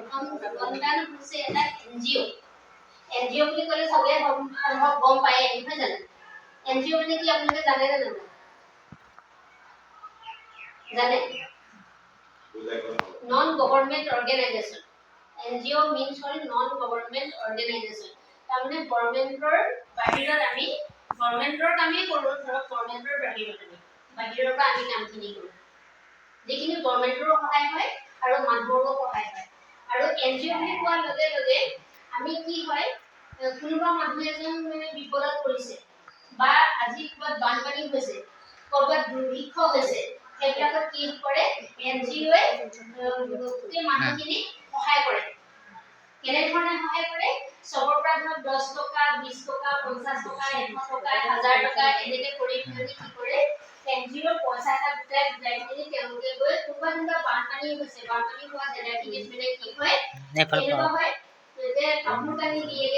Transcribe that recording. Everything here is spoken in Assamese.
প্ৰথম জীৱনদান হৈছে এটা এনজিও বুলি ক'লে সবে গম পায় নহয় জানো এনজিও মানে কি আপোনালোকে জানে নে নাজানে জানে non government organisation NGO means all non government organization তাৰমানে গভৰ্ণমেণ্টৰ বাহিৰত আমি গভৰ্ণমেণ্টৰ কামেই কৰোঁ ধৰক গভৰ্ণমেণ্টৰ বাহিৰত আমি বাহিৰৰ পৰা আমি কামখিনি কৰোঁ যিখিনি গভৰ্ণমেণ্টৰো সহায় হয় আৰু মানুহৰো সহায় হয় আৰু NGO বুলি কোৱাৰ লগে লগে আমি কি হয় কোনোবা মানুহ এজন মানে বিপদত পৰিছে বা আজি ক'ৰবাত বানপানী হৈছে ক'ৰবাত দুৰ্ভিক্ষ হৈছে সেইবিলাকত কি কৰে NGOয়ে গোটেই মানুহখিনি সহায় কৰে কেনে ধৰণে সহায় কৰে সবৰ পৰা ধৰক 10 টকা 20 টকা 50 টকা 100 টকা 1000 টকা এনেকে কৰি পিনি কি কৰে NGO পইচা এটা গোটাই পিনি তেওঁলোকে গৈ কোনোবা বানপানী হৈছে বানপানী হোৱা জেগাখিনিত মানে কি হয় এনেকুৱা হয় যে কাপোৰ কানি দিয়ে